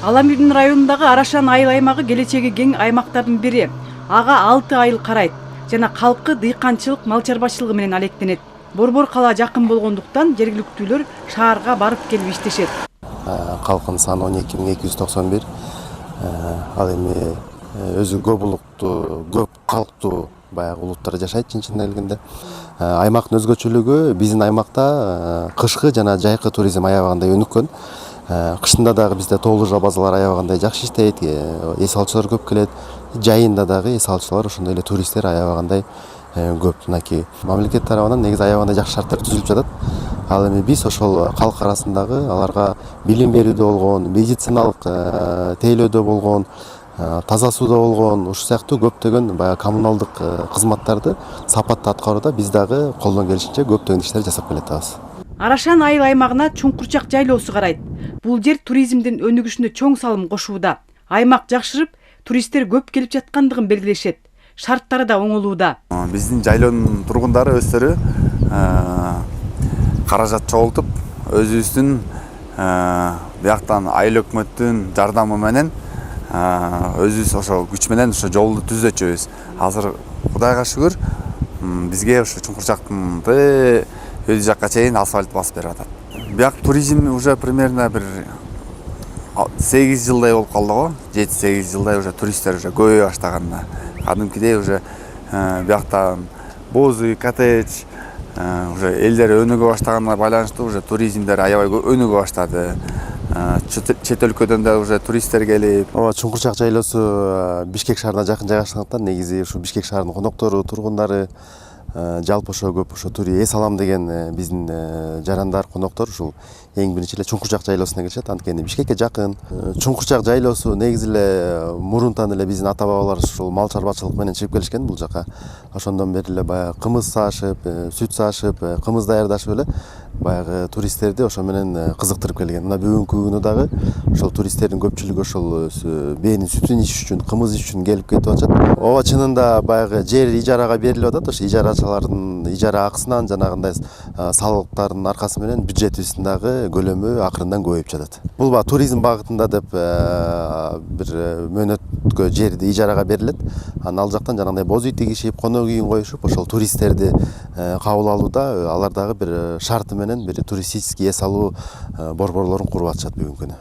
Аламүрдүн районундагы Арашан айыл аймагы келечеги кең аймактардын бири. Ага 6 айыл карайт жана калкы дыйканчылык, мал чарбачылыгы менен алектенет. Борбор кала жакын болгондуктан жергиликтүүлөр шаарга барып келип иштешет. Калкынын саны 12291. Ал эми өзү көп улуттуу, көп калктуу баягы улуттар жашайт чын келгенде. Аймактын өзгөчөлүгү биздин аймакта кышкы жана жайкы туризм аябагандай өнүккөн. Кышында дагы бизде тоолуу жал базалар аябагандай жакшы иштейт, эс алуучулар көп келет. Жайында дагы эс алуучулар ошондой эле туристтер аябагандай көп. Мынакей мамлекет тарабынан негизи аябагандай жакшы шарттар түзүлүп жатат. Ал эми биз ошол калк арасындагы аларга билим берүүдө болгон, медициналык тейлөөдө болгон, таза сууда болгон, ушул сыяктуу көптөгөн баягы коммуналдык кызматтарды сапаттуу аткарууда биз дагы колдон келишинче көптөгөн иштер жасап келатабыз. Арашан айыл аймагына Чуңкурчак жайлоосу карайт. Бул жер туризмдин өнүгүшүнө чоң салым кошууда. Аймак жакшырып, туристтер көп келип жаткандыгын белгилешет. Шарттары да оңолууда. Биздин жайлоонун тургундары өздөрү каражат чогултуп, өзүбүздүн бияктан айыл өкмөттүн жардамы менен өзүбүз ошо күч менен ошо жолду түзөчүбүз. Азыр Кудайга шүгүр, бизге ошо Чуңкурчактын өз жакка чейин асфальт басып берип атат. Бияк туризм уже примерно бир 8 жылдай болуп калды го. 7-8 жылдай уже туристтер уже көбөйө баштаганда. Кадимкидей уже бияктан бозы, коттедж уже элдер өнүгө баштаганына байланыштуу уже туризмдер аябай өнүгө баштады. Чет өлкөдөн да уже туристтер келип. Чуңкурчак жайлоосу Бишкек шаарына жакын жайгашкандыктан негизи ушу Бишкек шаарынын коноктору, тургундары жалпы ошо көп ошо эс алам деген биздин жарандар, коноктор ушул эң биринчи эле Чуңкурчак жайлоосуна келишет. Анткени Бишкекке жакын. Чуңкурчак жайлоосу негизи эле мурунтан эле биздин ата бабалар ушул мал чарбачылык менен чыгып келишкен бул жака. Ошондон бери эле баягы кымыз саашып, сүт саашып, кымыз даярдашып эле баягы туристтерди ошо менен кызыктырып келген. Мына бүгүнкү күнү дагы ошол туристтердин көпчүлүгү ошол бээнин сүтүн ичиш үчүн, кымыз ичиш үчүн келип кетип атышат. Ооба, чынында баягы жер ижарага берилип атат. Ошо ижарачылардын ижара акысынан жанагындай салыктардын аркасы менен бюджетибиздин дагы көлөмү акырындан көбөйүп жатат. Бул туризм багытында деп бир мөөнөткө жерди ижарага берилет. Ал жактан жанагындай боз үй тигишип, конок үйүн коюшуп, ошол туристтерди кабыл алууда алар дагы бир шарты менен бир туристический эс алуу борборлорун куруп атышат бүгүнкү күнү.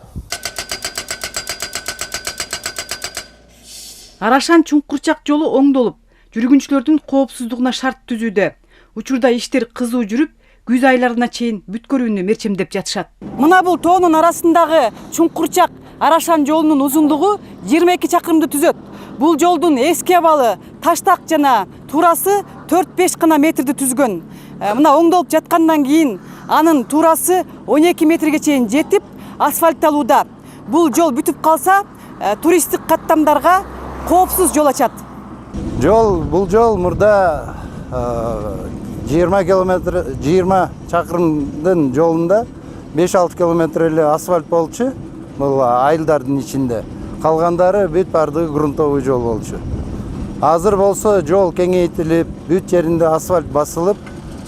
Арашан Чуңкурчак жолу оңдолуп, жүргүнчүлөрдүн коопсуздугуна шарт түзүүдө. Учурда иштер кызуу жүрүп, күз айларына чейин бүткөрүүнү мерчемдеп жатышат. Мына бул тоонун арасындагы Чуңкурчак Арашан жолунун узундугу 22 чакырымды түзөт. Бул жолдун эски абалы, таштак жана туурасы 4-5 гана метрди түзгөн. Мына оңдолуп жаткандан кийин анын туурасы 12 метрге чейин жетип, асфальтталууда. Бул жол бүтүп калса, туристтик каттамдарга коопсуз жол ачат. Бул жол мурда 20 чакырымдын жолунда 5-6 километр эле асфальт болчу. Бул айылдардын ичинде. Калгандары бүт бардыгы грунтовый жол болчу. Азыр болсо жол кеңейтилип, бүт жеринде асфальт басылып,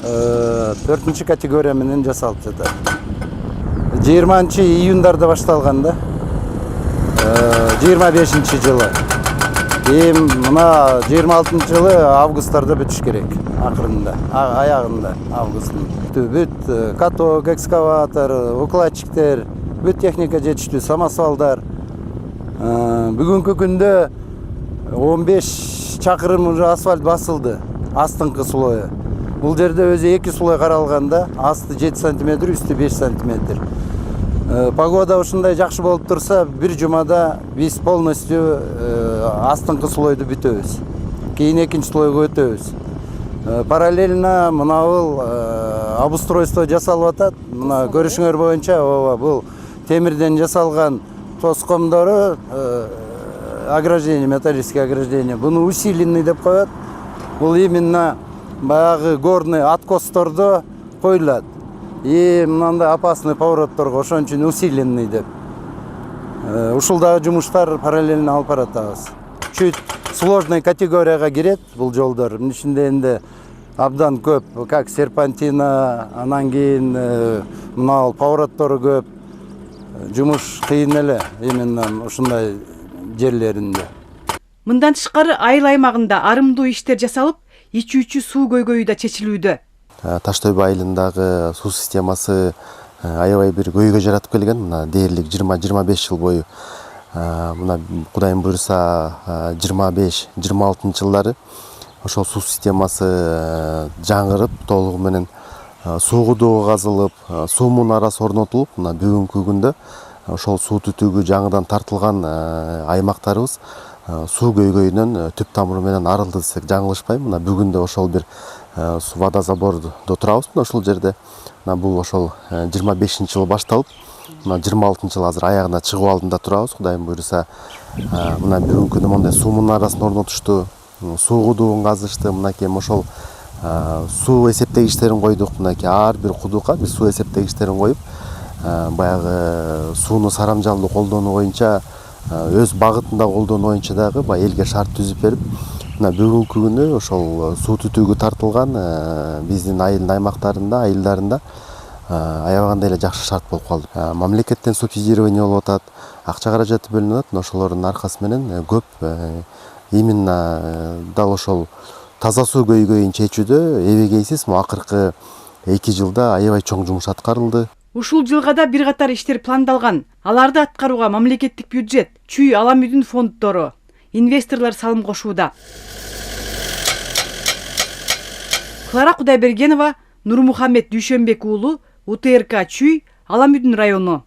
4 категория менен жасалып жатат. 20 июндарда башталган да. 25 жылы. Мына 26 жылы августтарда бүтүш керек. Акырында, аягында августтун. Бүт каток, экскаватор, укладчиктер, бүт техника жетиштүү, самосвалдар. Бүгүнкү күндө 15 чакырым уже асфальт басылды, астыңкы слою. Бул жерде өзү 2 слой каралганда, асты 7 см, үстү 5 см. Погода ушундай жакшы болуп турса, бир жумада биз полностью астыңкы слойду бүтөбүз. Кийин экинчи слойго өтөбүз. Параллельно мына бул обустройство жасалып атат. Мына көрүшүңөр боюнча, бул темирден жасалган тоскомдору, ограждение, металлическое ограждение. Буну усиленный деп коет. Бул именно баягы горный откостордо коюлат. И мындай опасный поворотторго ошон үчүн усиленный деп. Ушул дагы жумуштар параллельно алып баратабыз. Чуть сложный категорияга кирет бул жолдор. Мынын ичинде энди абдан көп, как серпантина, анан кийин мына повороттору көп. жумуш кыйын эле именно ушундай жерлеринде. Мындан тышкары айыл аймагында арымдуу иштер жасалып, ичүүчү суу көйгөйү да чечилүүдө. Таш төбө айылындагы суу системасы аябай бир көйгөй жаратып келген. Мына дээрлик 20-25 жыл бою. Мына Кудайым буйруса 25-26 жылдары ошол суу системасы жаңырып, толугу менен суу кудугу казылып, суу мунарасы орнотулуп, мына бүгүнкү күндө ошол суу түтүгү жаңыдан тартылган аймактарыбыз суу көйгөйүнөн түп тамыры менен арылды десек жаңылышпайм. Мына бүгүндө ошол бир водозабордо турабыз. Мына ушул жерде бул ошол 25-жылы башталып, мына 26-жыл азыр аягына чыгуу алдында турабыз. Кудайым буйруса мына бүгүнкү күндө мондай суу мунарасын орнотушту, суу кудугун казышты. Мынакей ошол суу эсептегичтерин койдук. Мынакей ар бир кудукка биз суу эсептегичтерин коюп, баягы сууну сарамжалдуу колдонуу боюнча, өз багытында колдонуу боюнча дагы баягы элге шарт түзүп берип, мына бүгүнкү күнү ошол суу түтүгү тартылган биздин айылдын аймактарында, айылдарында аябагандай эле жакшы шарт болуп калды. Мамлекеттен субсидирование болуп атат, акча каражаты бөлүнүп атат. Ошолордун аркасы менен көп именно дал ошол таза суу көйгөйүн чечүүдө эбегейсиз акыркы 2 жылда аябай чоң жумуш аткарылды. Ушул жылга да бир катар иштер пландалган. Аларды аткарууга мамлекеттик бюджет, чүй алам үйдүн фонддору, инвесторлор салым кошууда. Клара Кудайбергенова, Нурмухамед Дүйшөнбек уулу, УТРК Чүй, Алам үйдүн району.